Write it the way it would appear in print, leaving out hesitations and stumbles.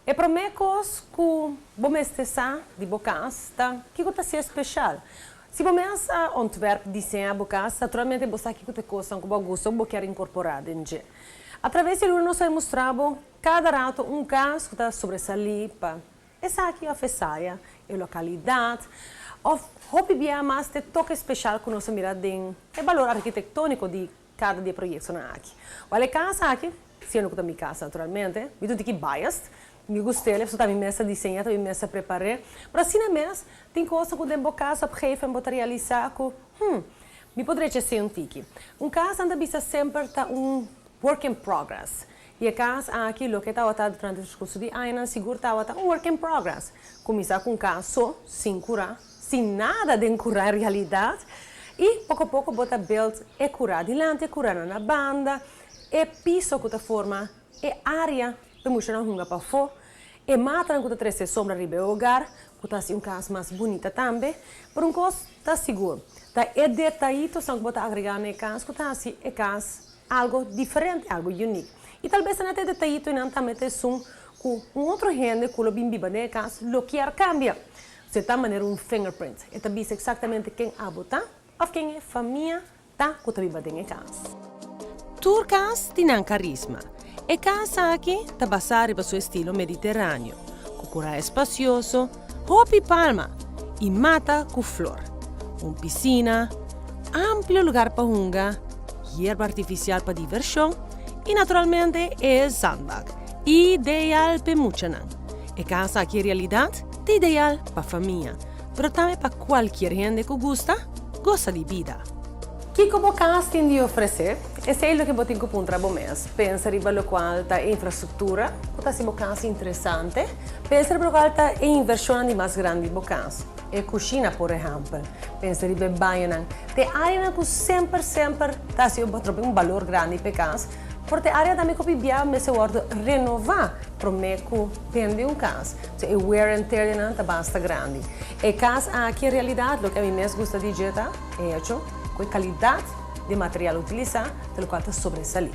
E para mim, coisa que vou estar de bocasta, que está ser especial. Se você ontwerp desenha a bocasta, naturalmente você aqui tem coisa que você gosta, você quer incorporar dentro. Através de nós mostramos cada rato caso que está sobressalir para essa aqui a fesaia, a localidade, ou bem mais de toque especial que nós miramos dentro o valor arquitetônico de cada dia projeto aqui. Olha casa aqui, sendo que da minha casa naturalmente, eu estou aqui biased. Me gostei, eu também me desenhar, também me preparar. Mas assim mesmo, tem coisas que eu casa para realizar que, me poderia sentir aqui. Casa anda bisa sempre tá work in progress. E a casa aqui, o que está durante o discurso de Aina, seguro está work in progress. Começar com um caso sem curar, sem nada de curar a realidade. E pouco a pouco bota build e curar adiante, curar na banda, e piso que forma, e área para mostrar uma para fora, e mata que treze sombra ribe o lugar, que tá assim casa mais bonita também, por coisa tá seguro. Tá é detalhito só que bota agregar na casa, que tá assim é casa algo diferente, algo único. E talvez não tenha detalhito e não também tem com outro gente que lo bimbiba na casa, lo quer cambiar. Você tá maneira fingerprint, e também exatamente quem a botar, ou quem é família tá que tá bimba na casa. Turcas tem carisma. E casa aqui está basada no seu estilo mediterrâneo, com cura espacioso, hopi palma e mata com flor. Piscina, amplo lugar para jungar, hierba artificial para diversão e naturalmente é sandbag, ideal para muita gente. E casa aqui realidade é ideal para família, mas também para qualquer gente que gosta de vida. O que o casa tem de oferecer? Esse é o que eu tenho que encontrar mês. Pensa em lo qual está a infraestrutura, que está casa interessante. Pensa em lo qual está a inversão de mais grande do casa. E cozinha, por exemplo. Pensa em banho. Tem área que sempre está a valor grande para casa. Porque a área também que eu me renovar para mim que vende casa. O wear and tear está bastante grande. E casa aqui, em realidade, o que a mim mesmo gosta de dizer é hecho com qualidade de material utilizado, pelo qual está sobressalir.